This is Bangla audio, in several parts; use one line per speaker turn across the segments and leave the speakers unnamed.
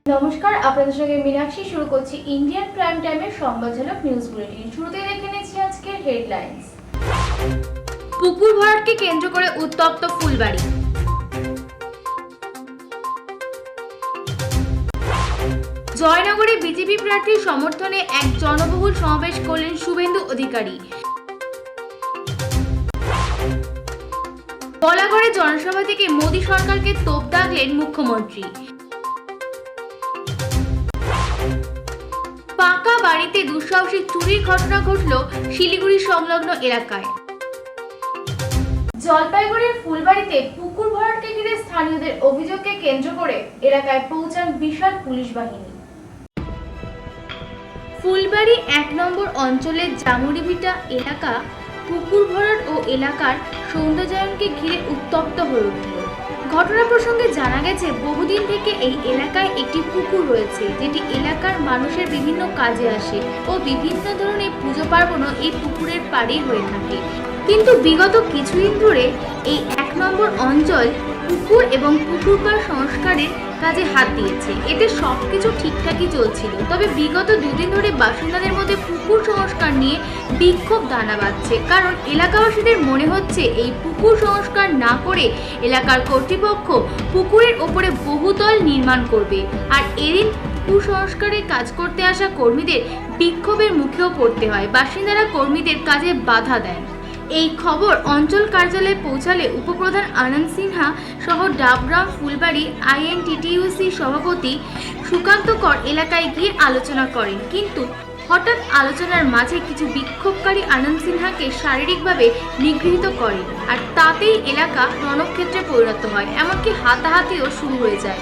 নমস্কার, আপনাদের সঙ্গে মীনাক্ষী। শুরু করছি ইন্ডিয়ান প্রাইম টাইমের সংবাদ ঝলক নিউজ বুলেটিন। শুরুতেই দেখে নিচ্ছি আজকের হেডলাইন্স। পুকুর ভরাটকে কেন্দ্র করে উত্তপ্ত ফুলবাড়ি। জয়নগরে বিজেপি প্রার্থীর সমর্থনে এক জনবহুল সমাবেশ করলেন শুভেন্দু অধিকারী। বলাগড়ে জনসভা থেকে মোদী সরকারকে তোপ দাগলেন মুখ্যমন্ত্রী। পাকা বাড়িতে দুঃসাহসিক চুরির ঘটনা ঘটল শিলিগুড়ি সংলগ্ন এলাকায়। জলপাইগুড়ির ফুলবাড়িতে পুকুর ভরাটকে ঘিরে স্থানীয়দের অভিযোগকে কেন্দ্র করে এলাকায় পৌঁছান বিশাল পুলিশ বাহিনী। ফুলবাড়ি ১ নম্বর অঞ্চলের জামুরিভিটা এলাকা পুকুর ভরাট ও এলাকার সৌন্দর্যায়নকে ঘিরে উত্তপ্ত হয়ে উঠল। ঘটনা প্রসঙ্গে জানা গেছে, বহুদিন থেকে এই এলাকায় একটি পুকুর রয়েছে, যেটি এলাকার মানুষের বিভিন্ন কাজে আসে ও বিভিন্ন ধরনের পুজো পার্বণও এই পুকুরের পাড়েই হয়ে থাকে। কিন্তু বিগত কিছুদিন ধরে এই ১ নম্বর অঞ্চল পুকুর এবং পুকুর পাড় সংস্কারের কাজে হাত দিয়েছে। এতে সবকিছু ঠিকঠাকই চলছিল, তবে বিগত দুদিন ধরে বাসিন্দাদের মধ্যে পুকুর সংস্কার নিয়ে বিক্ষোভ দানা বাঁধছে। কারণ এলাকাবাসীদের মনে হচ্ছে এই পুকুর সংস্কার না করে এলাকার কর্তৃপক্ষ পুকুরের ওপরে বহুতল নির্মাণ করবে, আর এদিন পুকুর সংস্কারের কাজ করতে আসা কর্মীদের বিক্ষোভের মুখেও পড়তে হয়। বাসিন্দারা কর্মীদের কাজে বাধা দেন। এই খবর অঞ্চল কার্যালয়ে পৌঁছালে উপপ্রধান আনন্দ সিনহা সহ ডাবগ্রাম ফুলবাড়ি INTTUC সভাপতি সুকান্ত কর এলাকায় গিয়ে আলোচনা করেন, কিন্তু হঠাৎ আলোচনার মাঝে কিছু বিক্ষোভকারী আনন্দ সিনহাকে শারীরিকভাবে নিগৃহীত করেন, আর তাতেই এলাকা রণক্ষেত্রে পরিণত হয়, এমনকি হাতাহাতিও শুরু হয়ে যায়।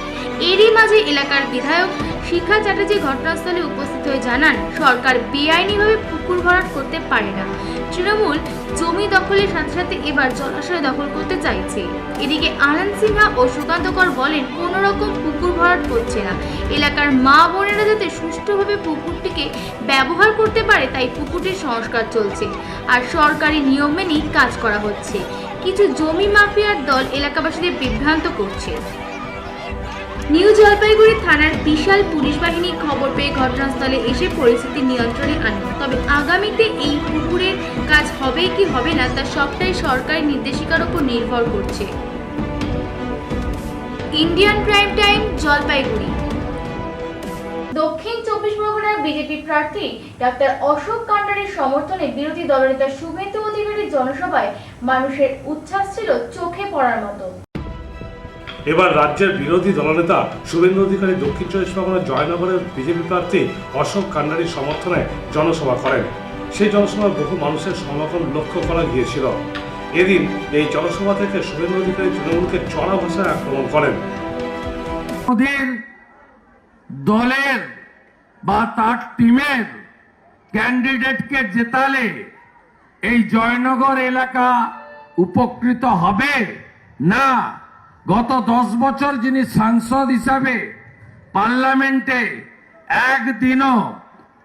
এরই মাঝে এলাকার বিধায়ক শিখা চ্যাটার্জি ঘটনাস্থলে উপস্থিত হয়ে জানান, সরকার বেআইনিভাবে পুকুর ভরাট করতে পারে না। তৃণমূল জমি দখলের সাথে সাথে এবার জলাশয় দখল করতে চাইছে। এদিকে আনন্দ সিনহা ও সুকান্ত কর বলেন, কোনো রকম পুকুর ভরাট করছে না। এলাকার মা বোনেরা যাতে সুষ্ঠুভাবে পুকুরটিকে ব্যবহার করতে পারে, তাই পুকুরটির সংস্কার চলছে, আর সরকারি নিয়ম মেনেই কাজ করা হচ্ছে। কিছু জমি মাফিয়ার দল এলাকাবাসীদের বিভ্রান্ত করছে। নিউ জলপাইগুড়ি থানার বিশাল পুলিশ বাহিনী খবর পেয়ে ঘটনাস্থলে এসে পরিস্থিতি নিয়ন্ত্রণে আনে। তবে আগামীতে এই পুকুরের কাজ হবে কি হবে না তা সবটাই সরকারি নির্দেশিকার উপর নির্ভর করছে। Indian prime time, Jalpaiguri. দক্ষিণ ২৪ পরগনার বিজেপি প্রার্থী ডাক্তার অশোক কান্ডারির সমর্থনে বিরোধী দলনেতা শুভেন্দু অধিকারীর জনসভায় মানুষের উচ্ছ্বাস ছিল চোখে পড়ার মতো।
এবার রাজ্যের বিরোধী দলনেতা শুভেন্দু অধিকারী দক্ষিণ ২৪ পরগনার জয়নগরের বিজেপি প্রার্থী অশোক কান্ডারির সমর্থনে জনসভা করেন। সেই জনসভায় বহু মানুষের সমাগম লক্ষ্য করা গিয়েছিল। এদিন এই জনসভা থেকে শুভেন্দু অধিকারী তৃণমূলকে চড়া ভাষায় আক্রমণ করেন।
ওদের দলের বা তার টিমের ক্যান্ডিডেটকে জেতালে এই জয়নগর এলাকা উপকৃত হবে না। গত 10 বছর যিনি সাংসদ হিসাবে পার্লামেন্টে একদিনও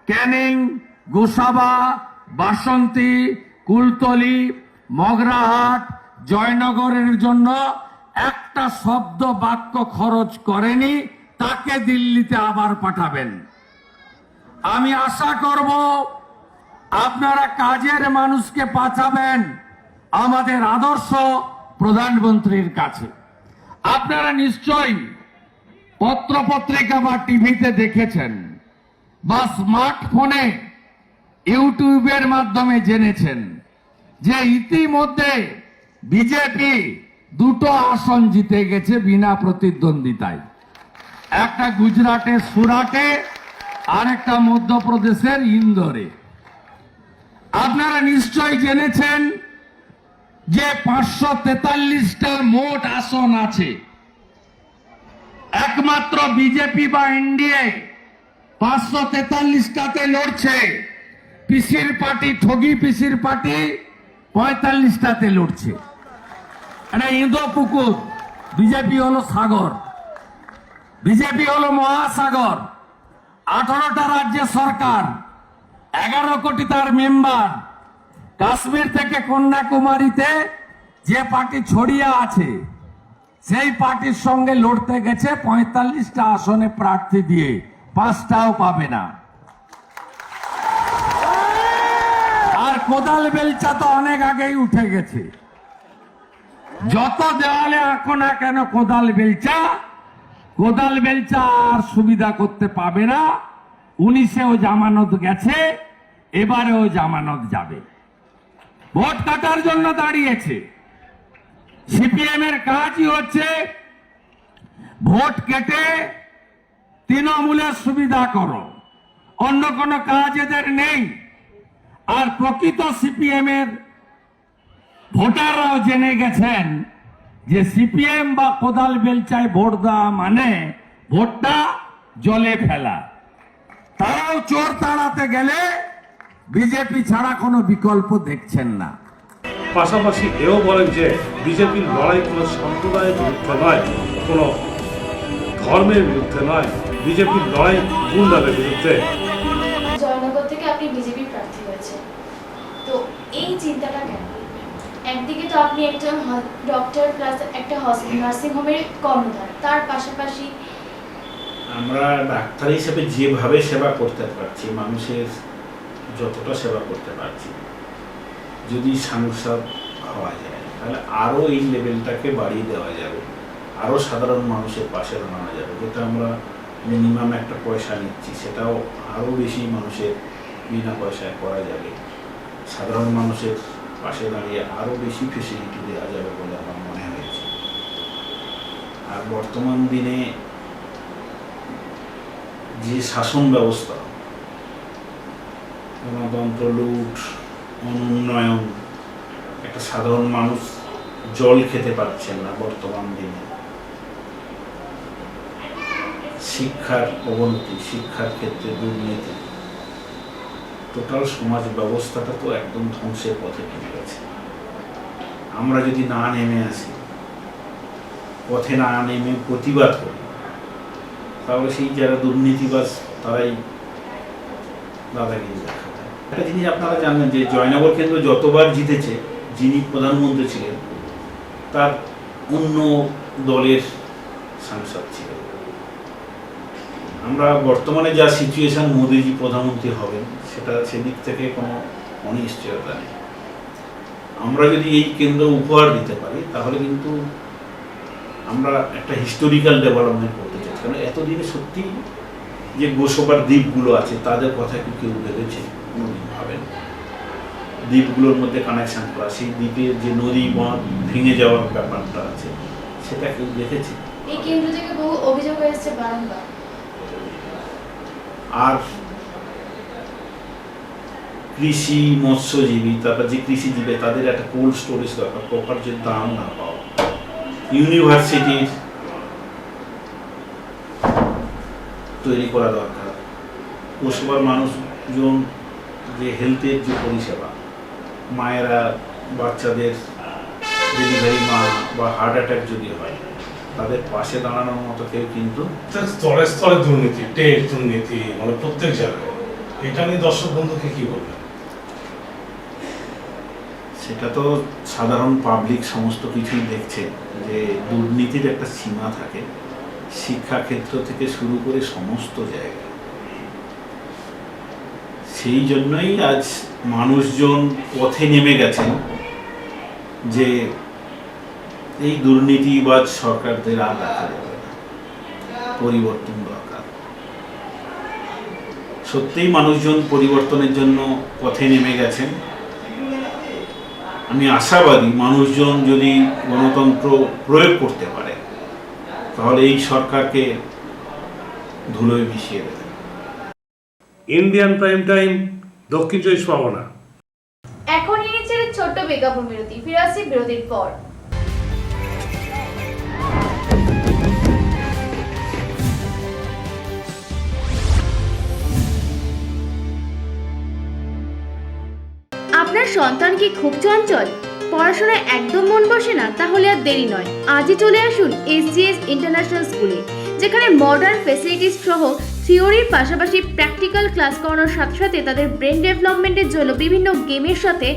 ক্যানিং, গোসাবা, বাসন্তী, কুলতলি, মগরাহাট, জয়নগরের জন্য একটা শব্দ বাক্য খরচ করেনি, তাকে দিল্লিতে আবার পাঠাবেন। আমি আশা করব আপনারা কাজের মানুষকে পাঠাবেন আমাদের আদর্শ প্রধানমন্ত্রীর কাছে। আপনারা নিশ্চয়ই পত্রপত্রিকা বা টিভিতে দেখেছেন বা স্মার্টফোনে ইউটিউবের মাধ্যমে জেনেছেন যে ইতিমধ্যে বিজেপি 2টো আসন জিতে গেছে বিনা প্রতিদ্বন্দ্বিতায়। একটা গুজরাটের সুরাটে আর একটা মধ্যপ্রদেশের ইন্দোরে। আপনারা নিশ্চয়ই জেনেছেন যে 543টা মোট আসন আছে। একমাত্র বিজেপি বা এনডিএ 543টাতে লড়ছে। পিসির পার্টি, ঠগি পিসির পার্টি 45টাতে লড়ছে। এটা ইন্দো পুকুর, বিজেপি হলো সাগর, বিজেপি হলো মহাসাগর। 18টা রাজ্যে সরকার, 11 কোটি তার মেম্বার। কাশ্মীর থেকে কন্যাকুমারীতে যে পার্টি ছড়িয়ে আছে সেই পার্টির সঙ্গে লড়তে গেছে 45টা আসনে প্রার্থী দিয়ে, 5টাও পাবে না। আর কোদাল বেলচা তো অনেক আগেই উঠে গেছে। যত দেওয়ালে আঁকো না কেন কোদাল বেলচা আর সুবিধা করতে পাবে না। 19-এও জামানত গেছে, এবারেও জামানত যাবে। ভোট কাটার জন্য দাঁড়িয়েছে। সিপিএম এর কাজই হচ্ছে ভোট কেটে তৃণমূলের সুবিধা করো, অন্য কোনো কাজ এদের নেই। আর প্রকৃত সিপিএম এর ভোটাররাও জেনে গেছেন যে সিপিএম বা কোদাল বেলচায় ভোট দেওয়া মানে ভোটটা জলে ফেলা। তারাও চোর তাড়াতে গেলে বিজেপি ছাড়া কোনো বিকল্প দেখছেন না।
পাশাপাশি এও বলেন যে বিজেপির লড়াই কোনো সম্প্রদায়ের বিরুদ্ধে নয়, কোনো ধর্মের বিরুদ্ধে নয়, বিজেপির লড়াই গুন্ডাদের বিরুদ্ধে।
জয়নগর থেকে আপনি বিজেপি প্রার্থী হয়েছেন, তো এই চিন্তাটা কেন? একদিকে তো আপনি একজন ডক্টর প্লাস একটা নার্সিং হোমের কর্ণধার, তার পাশাপাশি
আমরা ডাক্তার হিসেবে যেভাবে সেবা করতে পারছি, মানুষের যতটা সেবা করতে পারছি, যদি সাংসদ হওয়া যায় তাহলে আরও এই লেভেলটাকে বাড়িয়ে দেওয়া যাবে, আরও সাধারণ মানুষের পাশে দাঁড়ানো যাবে। যেটা আমরা মিনিমাম একটা পয়সা নিচ্ছি সেটাও আরও বেশি মানুষের বিনা পয়সায় করা যাবে। সাধারণ মানুষের পাশে দাঁড়িয়ে আরও বেশি ফেসিলিটি দেওয়া যাবে বলে আমার মনে হয়েছে। আর বর্তমান দিনে যে শাসন ব্যবস্থা, গণতন্ত্র লুট, অনুন্নয়ন, একটা সাধারণ মানুষ জল খেতে পারছেন না বর্তমান দিনে, শিক্ষার অবনতি, শিক্ষার ক্ষেত্রে দুর্নীতি, টোটাল সমাজ ব্যবস্থাটা তো একদম ধ্বংসের পথে নেমে গেছে। আমরা যদি না নেমে আসি, পথে না নেমে প্রতিবাদ করি, তাহলে সেই যারা দুর্নীতিবাজ তারাই দাদাগিরি দেখাবে। একটা জিনিস আপনারা জানেন যে জয়নগর কেন্দ্র যতবার জিতেছে, যিনি প্রধানমন্ত্রী ছিলেন তার অন্য দলের সাংসদ ছিলেন। আমরা বর্তমানে যা সিচুয়েশন, মোদিজি প্রধানমন্ত্রী হবেন, সেটা সেদিক থেকে কোনো অনিশ্চয়তা নেই। আমরা যদি এই কেন্দ্র উপহার দিতে পারি তাহলে কিন্তু আমরা একটা হিস্টোরিক্যাল ডেভেলপমেন্ট করতে চাই। কারণ এতদিনে সত্যি যে গোসবার দ্বীপগুলো আছে তাদের কথা কি কেউ ভেবেছে? কোনোদিন ভাবেন। দ্বীপগুলোর মধ্যে কানেকশন করা, সেই দ্বীপের যে নদী বাঁধ ভেঙে যাওয়ার ব্যাপারটা আছে, সেটা কেউ দেখেছে?
এই কেন্দ্র থেকে বহু অভিযোগ এসেছে বারংবার।
আর কৃষি, মৎস্যজীবী, তারপর যে কৃষিজীবী তাদের একটা কোল্ড স্টোরেজ দরকার, প্রপার যে দাম না পাওয়া, ইউনিভার্সিটির তৈরি করা দরকার, পৌরসভার মানুষজন যে হেলথের যে পরিষেবা, মায়েরা বাচ্চাদের ডেলিভারি মা বা হার্ট অ্যাটাক যদি হয় তাদের পাশে দাঁড়ানোর মতো কেউ কিন্তু
স্তরে স্তরে দুর্নীতি, টেট দুর্নীতি, মানে প্রত্যেক জায়গায়। এটা নিয়ে দর্শক বন্ধুকে কি বলবেন?
সেটা তো সাধারণ পাবলিক সমস্ত কিছুই দেখছে যে দুর্নীতির একটা সীমা থাকে, শিক্ষাক্ষেত্র থেকে শুরু করে সমস্ত জায়গায়। সেই জন্যই আজ মানুষজন পথে নেমে গেছেন যে এই দুর্নীতিবাজ সরকারদের আর দেখা যাবে না, পরিবর্তন দরকার। সত্যিই মানুষজন পরিবর্তনের জন্য পথে নেমে গেছেন। আমি আশাবাদী মানুষজন যদি গণতন্ত্র প্রয়োগ করতে পারে তাহলে এই সরকারকে ধুলোয় মিশিয়ে দেবে।
ইন্ডিয়ান প্রাইম টাইম, দক্ষিণ চব্বিশ পরগনা।
এখন নিচে ছোট্ট বিজ্ঞাপন বিরতি, ফিরে আসছি বিরতির পর। আপনার সন্তান কি খুব চঞ্চল, পড়াশোনায় একদম মন বসে না? তাহলে আর দেরি নয়, আজই চলে আসুন SGS ইন্টারন্যাশনাল স্কুলে, যেখানে মডার্ন ফ্যাসিলিটিস সহ থিওরির পাশাপাশি প্র্যাকটিক্যাল ক্লাস করানোর সাথে সাথে তাদের ব্রেন ডেভেলপমেন্টের জন্য বিভিন্ন গেমের সাথে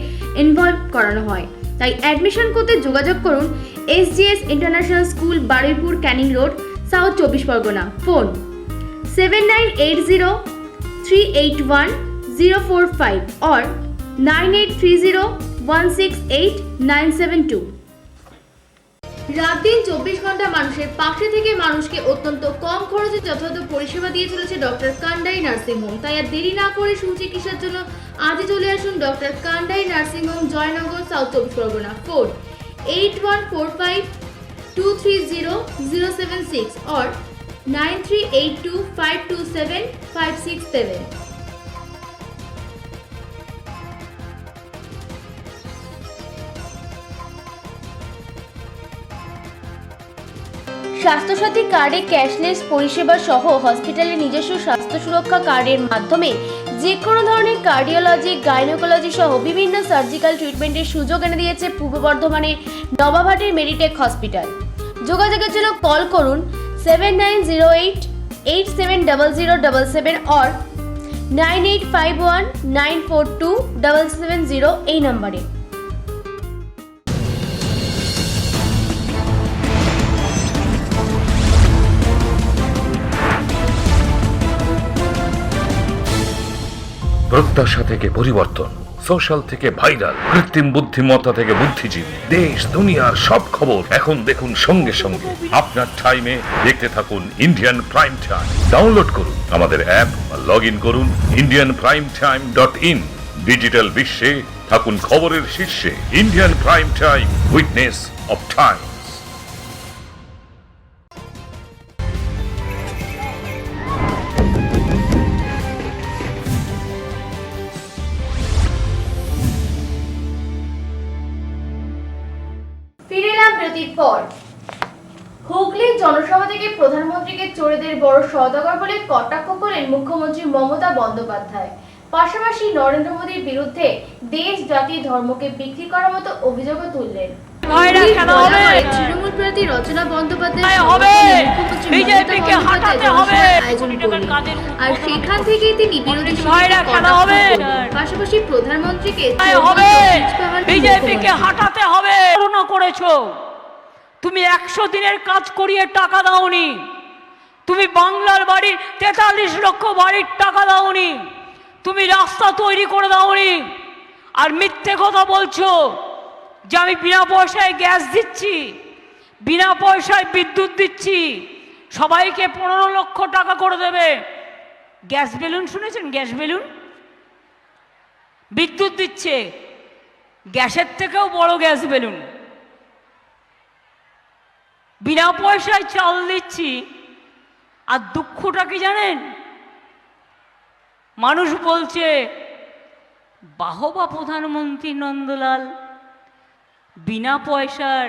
ইনভলভ করানো হয়। তাই অ্যাডমিশন করতে যোগাযোগ করুন SGS International School, Baruipur, Canning Road, South 24 Pargona. Phone 7980-381-045 or 9830-168-972. রাত দিন 24 ঘন্টা মানুষের পাশে থেকে মানুষকে অত্যন্ত কম খরচে যথাযথ পরিষেবা দিয়ে চলেছে ডক্টর কান্ডারি নার্সিং হোম। তাই আর দেরি না করে সুচিকিৎসার জন্য আজই চলে আসুন doctor Kandari nursing home, Joynagar, south 24 Pargana. Phone 8145-230-076 or 9382-527-567. Swasthyasathi কার্ডে ক্যাশলেস পরিষেবা সহ হসপিটালের নিজস্ব স্বাস্থ্য সুরক্ষা কার্ডের মাধ্যমে যে কোনো ধরনের কার্ডিওলজি, গাইনোকোলজি সহ বিভিন্ন সার্জিক্যাল ট্রিটমেন্টের সুযোগ এনে দিয়েছে পূর্ব বর্ধমানের নবাবহাটের মেডিটেক হসপিটাল। যোগাযোগের জন্য কল করুন 7908-870077 or 9851-942-770 এই নম্বরে।
প্রত্যাশা থেকে পরিবর্তন, সোশ্যাল থেকে ভাইরাল, কৃত্রিম বুদ্ধিমত্তা থেকে বুদ্ধিজীবী, দেশ দুনিয়ার সব খবর এখন দেখুন সঙ্গে সঙ্গে আপনার টাইমে। দেখতে থাকুন ইন্ডিয়ান প্রাইম টাইম। ডাউনলোড করুন আমাদের অ্যাপ বা লগ ইন করুন indianprimetime.in। ডিজিটাল বিশ্বে থাকুন খবরের শীর্ষে। Indian prime time, witness of time.
ফিরে এলাম বিরতির পর। হুগলির জনসভা থেকে প্রধানমন্ত্রীকে চোরেদের বড় সওদাগর বলে কটাক্ষ করেন মুখ্যমন্ত্রী মমতা বন্দ্যোপাধ্যায়। পাশাপাশি নরেন্দ্র মোদীর বিরুদ্ধে দেশ, জাতি, ধর্মকে বিক্রি করার মতো অভিযোগও তুললেন। তৃণমূল প্রার্থী রচনা বন্দ্যোপাধ্যায় আয়োজন করলেন, আর সেখান থেকেই তিনি বিরোধী পাশাপাশি প্রধানমন্ত্রীকে
হাঁটাতে হবে করেছো। তুমি 100 দিনের কাজ করিয়ে টাকা দাওনি, তুমি বাংলার বাড়ির 43 লক্ষ বাড়ির টাকা দাওনি, তুমি রাস্তা তৈরি করে দাওনি, আর মিথ্যে কথা বলছো যে আমি বিনা পয়সায় গ্যাস দিচ্ছি, বিনা পয়সায় বিদ্যুৎ দিচ্ছি, সবাইকে 15 লক্ষ টাকা করে দেবে। গ্যাস বেলুন শুনেছেন? গ্যাস বেলুন বিদ্যুৎ দিচ্ছে, গ্যাসের থেকেও বড় গ্যাস বেলুন। বিনা পয়সায় চাল দিচ্ছি, আর দুঃখটা কি জানেন? মানুষ বলছে বাহবা প্রধানমন্ত্রী নন্দলাল, বিনা পয়সার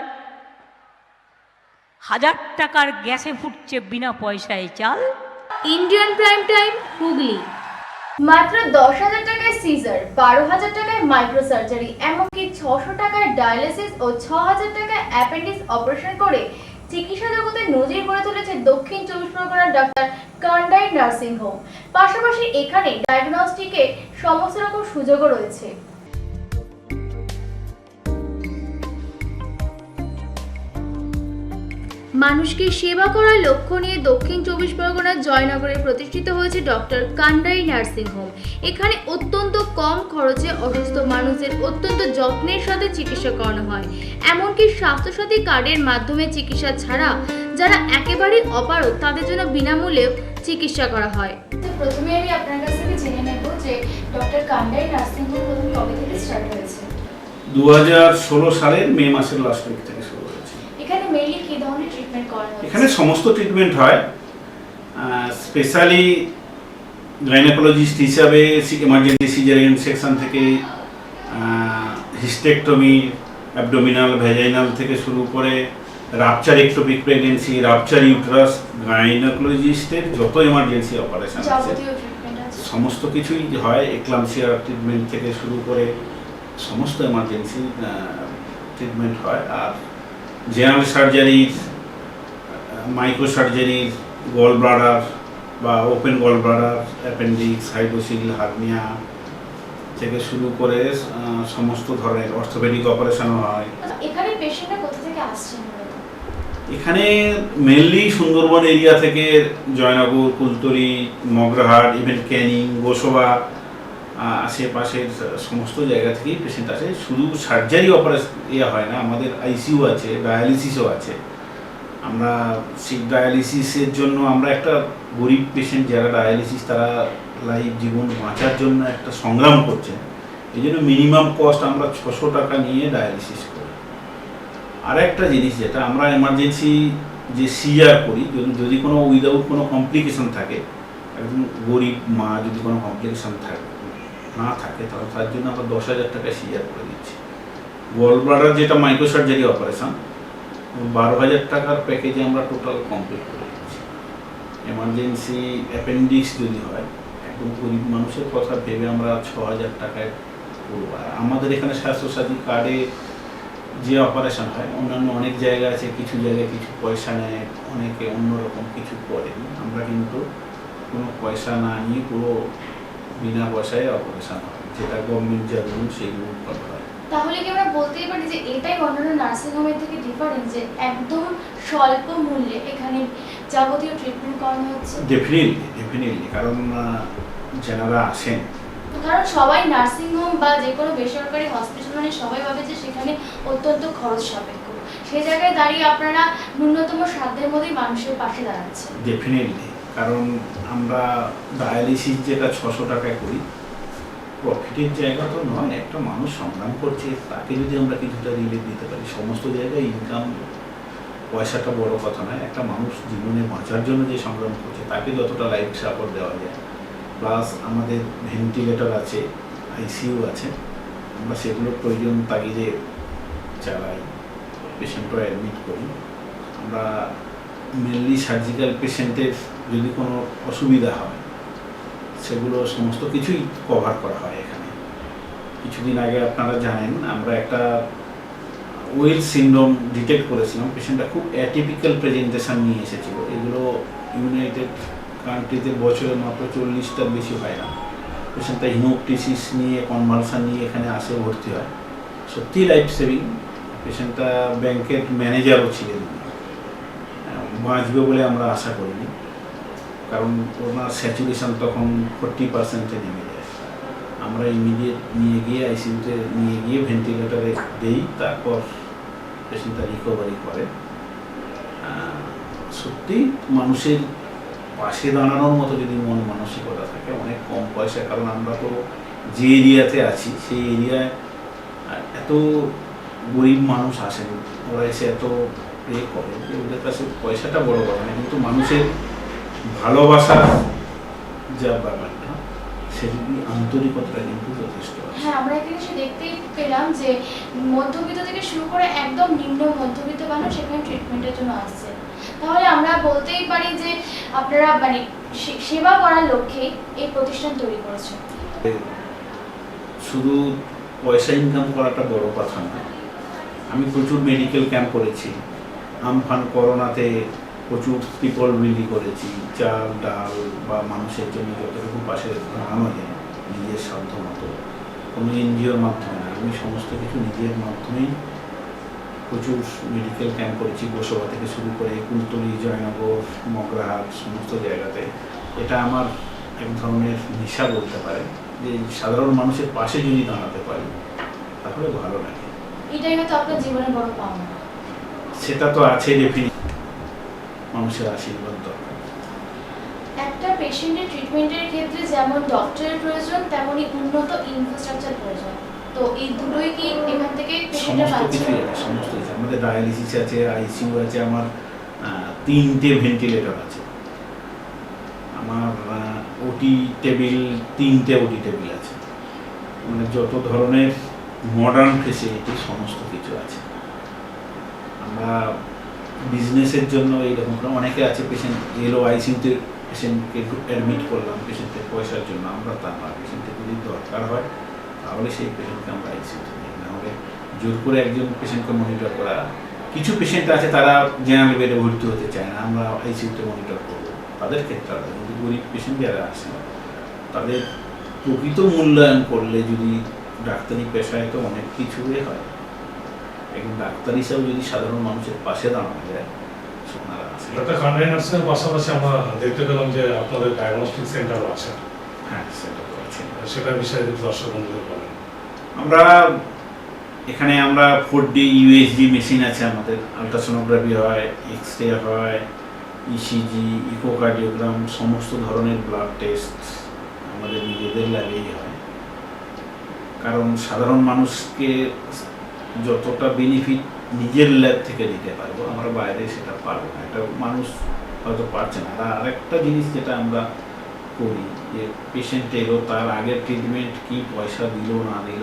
1000 টাকার গ্যাসে ফুটছে বিনা পয়সায় চাল।
Indian prime time, Hooghly. মাত্র 10,000 টাকায় সিজার, 12,000 টাকায় মাইক্রো সার্জারি, এমনকি 600 টাকায় ডায়ালিসিস ও 6,000 টাকায় অ্যাপেন্ডিক্স অপারেশন করে চিকিৎসা জগতে নজির গড়ে তুলেছে দক্ষিণ 24 পরগনার ডক্টর কান্ডারি নার্সিং হোম। পাশাপাশি এখানে ডায়াগনস্টিকের সমস্ত রকম সুযোগও রয়েছে। মানুষকে সেবা করার লক্ষ্য নিয়ে দক্ষিণ 24 পরগনার জয়নগরে প্রতিষ্ঠিত হয়েছে ডক্টর কান্ডারি নার্সিং হোম। এখানে অত্যন্ত কম খরচে অসুস্থ মানুষদের অত্যন্ত যত্নের সাথে চিকিৎসা করানো হয়। এমনকি স্বাস্থ্যসাথী কার্ডের মাধ্যমে চিকিৎসা ছাড়া যারা একেবারেই অপারগ তাদের জন্য বিনামূল্যে চিকিৎসা করা হয়। তো প্রথমে আমি আপনার কাছ থেকে জেনে নেব যে ডক্টর কান্ডারি নার্সিং হোম প্রথম কবে থেকে স্টার্ট হয়েছে?
2016 সালের মে মাসের লাস্ট উইক থেকে শুরু হয়েছে।
এখানে মেইনলি কি ধরনের ট্রিটমেন্ট করা হয়?
এখানে সমস্ত ট্রিটমেন্ট হয়, স্পেশালি গাইনোকোলজিস্ট হিসাবে এমার্জেন্সি সিজারিয়ান সেকশন থেকে হিস্টেকটমি, অ্যাবডোমিনাল, ভ্যাজাইনাল থেকে শুরু করে rupture ectopic pregnancy, rupture uterus, গাইনোকোলজিস্টের যত এমার্জেন্সি অপারেশন আছে সমস্ত কিছুই হয়। এক্লাম্পসিয়া ট্রিটমেন্ট থেকে শুরু করে সমস্ত এমার্জেন্সি ট্রিটমেন্ট হয়। আর জেনারেল সার্জারির, মাইক্রো সার্জারির, গল ব্লাডার বা open gall bladder, appendix, hydrocele, hernia থেকে শুরু করে সমস্ত ধরনের অর্থোপেডিক অপারেশনও হয়।
এখানে পেশেন্টরা কোথা থেকে আসছেন মূলত?
এখানে মেনলি সুন্দরবন এরিয়া থেকে জয়নগর, কুলতলি, মগরাহাট, ইভেন ক্যানিং, গোসবা, আশেপাশের সমস্ত জায়গা থেকেই পেশেন্ট আসে। শুধু সার্জারি অপারেশন হয় না, আমাদের আইসিইউ আছে, ডায়ালিসিসও আছে। আমরা সেই ডায়ালিসিসের জন্য আমরা একটা গরিব পেশেন্ট যারা ডায়ালিসিস তারা লাইফ জীবন বাঁচার জন্য একটা সংগ্রাম করছে, এই জন্য মিনিমাম কস্ট আমরা 600 টাকা নিয়ে ডায়ালিসিস করি। আর একটা জিনিস যেটা আমরা এমার্জেন্সি যে সিআর করি, যদি কোনো উইদাউট কোনো কমপ্লিকেশন থাকে, একদম গরিব মা যদি কোনো কমপ্লিকেশন না থাকে তাহলে তার জন্য আমরা 10,000 টাকা সিআর করে দিচ্ছি। গল ব্লাডার যেটা মাইক্রো সার্জারি অপারেশন 12,000 টাকার প্যাকেজে আমরা টোটাল কমপ্লিট করে দিচ্ছি। এমার্জেন্সি অ্যাপেন্ডিক্স যদি হয়, একদম গরিব মানুষের কথা ভেবে আমরা 6,000 টাকায় করবো। আর আমাদের এখানে স্বাস্থ্যসাথী কার্ডে যে অপারেশন হয়, অন্যান্য অনেক জায়গা আছে, কিছু জায়গায় কিছু পয়সা নেয়, অনেকে অন্যরকম কিছু করেন। আমরা কিন্তু কোনো পয়সা না নিয়ে পুরো বিনা পয়সায় অপারেশন হয়, যেটা গভর্নমেন্ট যা রুল সেই রুল ফলো হয়।
তাহলে কি আমরা বলতেই পারি যে এটাই অন্যান্য নার্সিংহোমের থেকে ডিফারেন্স, যে একদম স্বল্প মূল্যে এখানে যাবতীয় ট্রিটমেন্ট করানো হচ্ছে?
ডেফিনেটলি, কারণ যারা আসেন,
কারণ সবাই নার্সিংহোম বা যে কোনো বেসরকারি হসপিটাল মানে সবাই ভাবে যে সেখানে অত্যন্ত খরচ সাপেক্ষ, সেই জায়গায় দাঁড়িয়ে আপনারা ন্যূনতম সাধ্যের মধ্যেই মানুষের পাশে দাঁড়াচ্ছেন।
ডেফিনেটলি, কারণ আমরা ডায়ালিসিস যেটা 600 টাকায় করি, প্রফিটের জায়গা তো নয়। একটা মানুষ সংগ্রাম করছে, তাকে যদি আমরা কিছুটা রিলিফ দিতে পারি, সমস্ত জায়গায় ইনকাম পয়সাটা বড় কথা নয়। একটা মানুষ জীবনে বাঁচার জন্য যে সংগ্রাম করছে তাকে যতটা লাইফ সাপোর্ট দেওয়া যায়, প্লাস আমাদের ভেন্টিলেটর আছে, আইসিইউ আছে, আমরা সেগুলোর প্রয়োজন তাগিদে চালাই, পেশেন্টও অ্যাডমিট করি। আমরা মেনলি সার্জিক্যাল পেশেন্টের যদি কোনো অসুবিধা হয় সেগুলো সমস্ত কিছুই কভার করা হয় এখানে। কিছুদিন আগে আপনারা জানেন আমরা একটা ওয়েল সিনড্রোম ডিটেক্ট করেছিলাম, পেশেন্টটা খুব অ্যাটিপিক্যাল প্রেজেন্টেশন নিয়ে এসেছিল। এগুলো ইউনাইটেড কান্ট্রিতে বছরে মাত্র 40টার বেশি হয় না। পেশেন্টটা হিমোপটিসিস নিয়ে, কনভালশন নিয়ে এখানে আসে ভর্তি হয়। সত্যি লাইফ সেভিং। পেশেন্টটা ব্যাংকের ম্যানেজারও ছিলেন, বাঁচবে বলে আমরা আশা করিনি, কারণ ওনার স্যাচুরেশন তখন 40%-এ নেমে যায়। আমরা ইমিডিয়েট নিয়ে গিয়ে আইসিইউতে নিয়ে গিয়ে ভেন্টিলেটরে দেই, তারপর পেশেন্টটা রিকভারি করে। সত্যি মানুষের পাশে দাঁড়ানোর মতো যদি মন মানসিকতা থাকে, অনেক কম পয়সা, কারণ আমরা তো যে এরিয়াতে আছি সেই এরিয়ায় এত গরিব মানুষ আসেন, ওরা এসে এত পে করে যে ওদের কাছে পয়সাটা বড় কথা না, কিন্তু মানুষের ভালোবাসার যা ব্যাপারটা, সেগুলি আন্তরিকতাটা কিন্তু যথেষ্ট।
হ্যাঁ, আমরা এখানে এসে দেখতেই পেলাম যে মধ্যবিত্ত থেকে শুরু করে একদম নিম্ন মধ্যবিত্ত মানুষ এখানে ট্রিটমেন্টের জন্য আসছে। তাহলে আমরা বলতেই পারি যে আপনারা মানে সেবা করার লক্ষ্যে এই প্রতিষ্ঠান তৈরি করেছেন।
শুধু পয়সা ইনকাম করাটা বড় কথা না। আমি প্রচুর মেডিকেল ক্যাম্প করেছি, আমফান করোনাতে প্রচুর ত্রিপল বিলি করেছি, চাল ডাল বা মানুষের জন্য যতটুকু পাশে দাঁড়ানো যায় নিজের সাধ্য মতো, কোনো এনজিওর মাধ্যমে না, আমি সমস্ত কিছু নিজের মাধ্যমেই প্রচুর মেডিকেল ক্যাম্প করেছি, গোসবা থেকে শুরু করে কুলতলি, জয়নগর, মগরাহাট, সমস্ত জায়গাতে। এটা আমার এক ধরনের নেশা বলতে পারে, যে সাধারণ মানুষের পাশে যদি দাঁড়াতে পারি তাহলে ভালো লাগে।
এটাই হয়তো আপনার জীবনের বড় পাওনা।
সেটা তো আছে, ডেফিনিট মানুষের আশীর্বাদ দরকার।
একটা পেশেন্টের ট্রিটমেন্টের ক্ষেত্রে যেমন ডক্টরের প্রয়োজন, তেমনই উন্নত ইনফ্রাস্ট্রাকচার প্রয়োজন। তো এই দুটোই কি এখান থেকে পেশেন্টরা
সমস্ত
পাচ্ছে?
কিছুই আছে, সমস্ত কিছু। আমাদের ডায়ালিসিস আছে, আইসিইউ আছে, আমার 3টে ভেন্টিলেটর আছে, আমার ওটি টেবিল 3টে ওটি টেবিল আছে, মানে যত ধরনের মডার্ন ফেসিলিটি সমস্ত কিছু আছে। আমরা বিজনেসের জন্য এইরকম অনেকে আছে, পেশেন্ট এলো আইসিইউতে, পেশেন্টকে অ্যাডমিট করলাম পেশেন্টের পয়সার জন্য, আমরা তা না, পেশেন্টের যদি দরকার হয় তাহলে সেই পেশেন্টকে আমরা আইসিইউতে নিই, নাহলে জোর করে একজন পেশেন্টকে মনিটর করা। কিছু পেশেন্ট আছে তারা জেনারেল বেডে ভর্তি হতে চায় না, আমরা আইসিইউতে মনিটর করবো, তাদের ক্ষেত্রে আলাদা। কিন্তু গরিব পেশেন্ট যারা আসে তাদের প্রকৃত মূল্যায়ন করলে যদি ডাক্তারি পেশায় তো অনেক কিছুই হয়, একজন ডাক্তার হিসাবে যদি সাধারণ মানুষের পাশে দাঁড়ানো যায়, ওনারা আছে।
একটা কান্ডারি নার্সিংয়ের পাশাপাশি আমরা দেখতে পেলাম যে আপনাদের ডায়াগনস্টিক সেন্টারও আছে।
হ্যাঁ, সেটা তো আছে।
সেটার বিষয়ে যদি দর্শক বন্ধুদের বলেন।
আমরা এখানে 4D USG মেশিন আছে আমাদের, আলট্রাসোনোগ্রাফি হয়, এক্স-রে হয়, ইসিজি, ইকোকার্ডিওগ্রাম, সমস্ত ধরনের ব্লাড টেস্ট আমাদের নিজেদের ল্যাবেই হয়। কারণ সাধারণ মানুষকে যতটা বেনিফিট নিজের ল্যাব থেকে দিতে পারবো, আমরা বাইরে সেটা পারবো না। এটা মানুষ হয়তো পারছে না। আর আরেকটা জিনিস যেটা আমরা করি, যে পেশেন্ট এলো, তার আগের ট্রিটমেন্ট কি পয়সা দিল না দিল,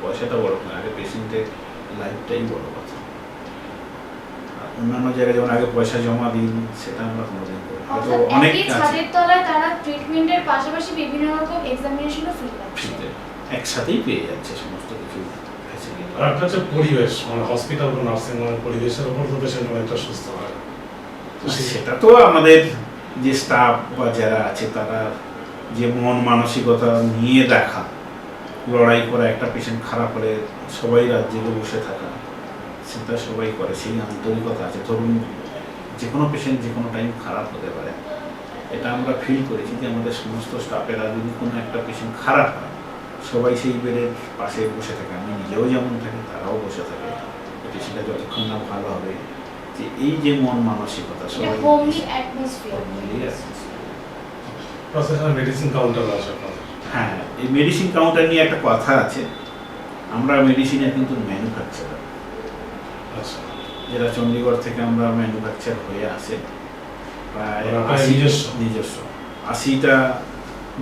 পয়সাটা বড় না, আগে পেশেন্টের লাইফটাই বড় কথা। আর অন্যান্য জায়গায় যেমন আগে পয়সা জমা দিন, সেটা আমরা কোনোদিন করি না। হয়তো অনেক
একই
আছে
ছাদের তলায় তারা ট্রিটমেন্টের পাশাপাশি বিভিন্ন রকম এক্সামিনেশনও ফ্রি পাচ্ছে।
ফ্রিতে একসাথেই পেয়ে যাচ্ছে সমস্ত কিছু ফ্যাসিলিটি।
আর একটা হচ্ছে পরিবেশ, মানে হসপিটাল বা নার্সিং হোমের পরিবেশের উপর তো পেশেন্ট অনেকটা সুস্থ হয়। তো
সেটা তো আমাদের যে স্টাফ বা যারা আছে তারা যে মন মানসিকতা নিয়ে দেখা, লড়াই করা, একটা পেশেন্ট খারাপ হলে সবাই রাত জেগে বসে থাকা, সেটা সবাই করে। সেই আন্তরিকতা আছে। ধরুন যে কোনো পেশেন্ট যে কোনো টাইম খারাপ হতে পারে, এটা আমরা ফিল করেছি যে আমাদের সমস্ত স্টাফেরা যদি কোনো একটা পেশেন্ট খারাপ হয়, সবাই সেই বেডের পাশে বসে থাকে। আমি নিজেও যেমন থাকি, তারাও বসে থাকে। পেশেন্টটা যতক্ষণ না ভালো হবে, যে এই যে মন মানসিকতা সবাই
হোমলি অ্যাটমসফিয়ার।
মিলিয়ে আছে।
প্রফেশনাল মেডিসিন কাউন্টার আছে আপনাদের।
হ্যাঁ, এই মেডিসিন কাউন্টার নিয়ে একটা কথা আছে। আমরা মেডিসিনের কিন্তু ম্যানুফ্যাকচারার,
আচ্ছা,
যেটা চণ্ডীগড় থেকে আমরা ম্যানুফ্যাকচার হয়ে আসে প্রায়
আপনার
নিজস্ব 80টা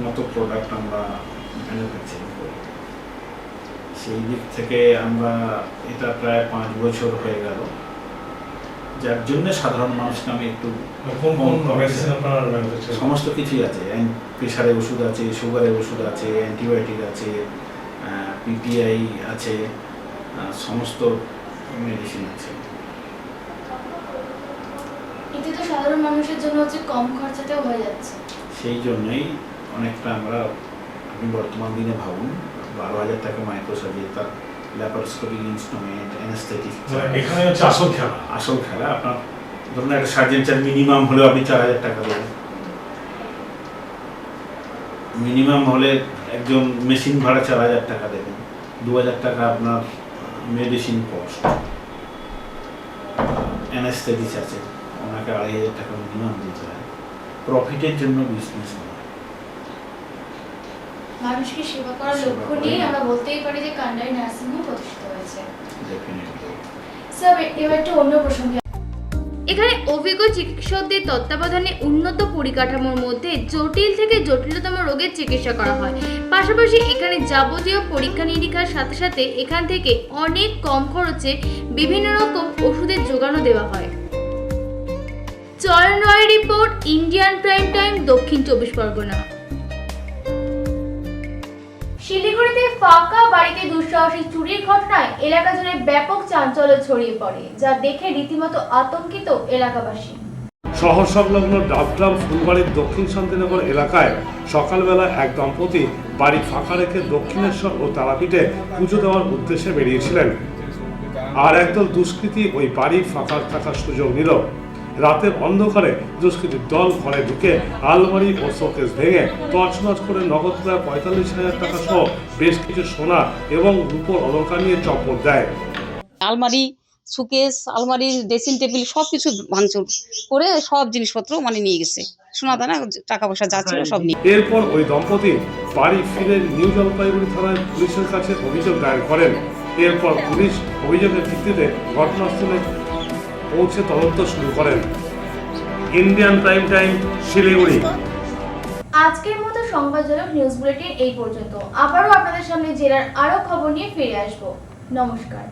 মতো প্রোডাক্ট আমরা ম্যানুফ্যাকচারিং করি। সেই দিক থেকে আমরা এটা প্রায় 5 বছর হয়ে গেল, যার জন্য সাধারণ মানুষকে আমি একটু
কোন কোন মেডিসিন আপনার ম্যানুফ্যাকচার?
সমস্ত কিছুই আছে। প্রেশারের ওষুধ আছে, সুগারের ওষুধ আছে, অ্যান্টিবায়োটিক আছে, পিপিআই আছে, সমস্ত মেডিসিন আছে।
এতে তো সাধারণ মানুষের জন্য হচ্ছে কম খরচাতেও হয়ে যাচ্ছে।
সেই জন্যই অনেকটা আপনি বর্তমান দিনে ভাবুন, 12,000 টাকা মাইক্রোসার্জারি, তার ল্যাপারোস্কোপিক ইনস্ট্রুমেন্ট, অ্যানেস্থেটিক।
এখানে হচ্ছে
আসল খেলা। আপনার ধরুন একটা সার্জেন চার্জ মিনিমাম হলেও আপনি 4,000 টাকা দেবেন। মিনিমাম হলে একজন মেশিন ভাড়া 4,000 টাকা দেবেন। 2,000 টাকা আপনার মেডিসিন কস্ট। অ্যানেস্থেটিক আছে, ওনাকে 2,500 টাকা মিনিমাম দিতে হয়। প্রফিটের জন্য বিজনেস নয়,
মানুষকে সেবা করার লক্ষ্য নিয়ে আমরা বলতেই পারি যে কান্ডারি নার্সিং হোম প্রতিষ্ঠিত হয়েছে।
ডেফিনেটলি।
স্যার, এবার একটু অন্য প্রসঙ্গে। এখানে অভিজ্ঞ চিকিৎসকদের তত্ত্বাবধানে উন্নত পরিকাঠামোর মধ্যে জটিল থেকে জটিলতম রোগের চিকিৎসা করা হয়। পাশাপাশি এখানে যাবতীয় পরীক্ষা নিরীক্ষার সাথে সাথে এখান থেকে অনেক কম খরচে বিভিন্ন রকম ওষুধের যোগানও দেওয়া হয়। চয়ন রয় রিপোর্ট, ইন্ডিয়ান প্রাইম টাইম, দক্ষিণ 24 পরগনা। শিলিগুড়িতে ফাঁকা বাড়িতে দুঃসাহসিক চুরির ঘটনায় এলাকা জুড়ে ব্যাপক চাঞ্চল্য ছড়িয়ে পড়ে, যা দেখে রীতিমতো আতঙ্কিত এলাকাবাসী।
শহর সংলগ্ন ডাবগ্রাম ফুলবাড়ির দক্ষিণ শান্তিনগর এলাকায় সকালবেলা এক দম্পতি বাড়ি ফাঁকা রেখে দক্ষিণেশ্বর ও তারাপীঠে পুজো দেওয়ার উদ্দেশ্যে বেরিয়েছিলেন। আর একদল দুষ্কৃতী ওই বাড়ি ফাঁকা থাকার সুযোগ নিল। রাতের অন্ধকারে দুষ্কৃতীর দল ঘরে ঢুকে আলমারি ও শোকেস ভেঙে তছনছ করে নগদ প্রায় 45,000 টাকা সহ বেশ কিছু সোনা এবং রূপোর অলংকার নিয়ে চম্পট দেয়।
আলমারি, সুকেস, আলমারির ড্রেসিং টেবিল সব কিছু ভাঙচুর করে সব জিনিসপত্র নিয়ে গেছে। সোনা দানা, টাকা পয়সা যা ছিল সব নিয়ে।
এরপর ওই দম্পতি বাড়ি ফিরে নিউ জলপাইগুড়ি থানায় পুলিশের কাছে অভিযোগ দায়ের করেন। এরপর পুলিশ অভিযোগের ভিত্তিতে ঘটনাস্থলে পৌঁছে তদন্ত শুরু করেন। Indian prime time, Siliguri.
আজকের মতো সংবাদজনক নিউজ বুলেটিন এই পর্যন্ত। আবারও আপনাদের সামনে জেলার আরো খবর নিয়ে ফিরে আসবো। নমস্কার।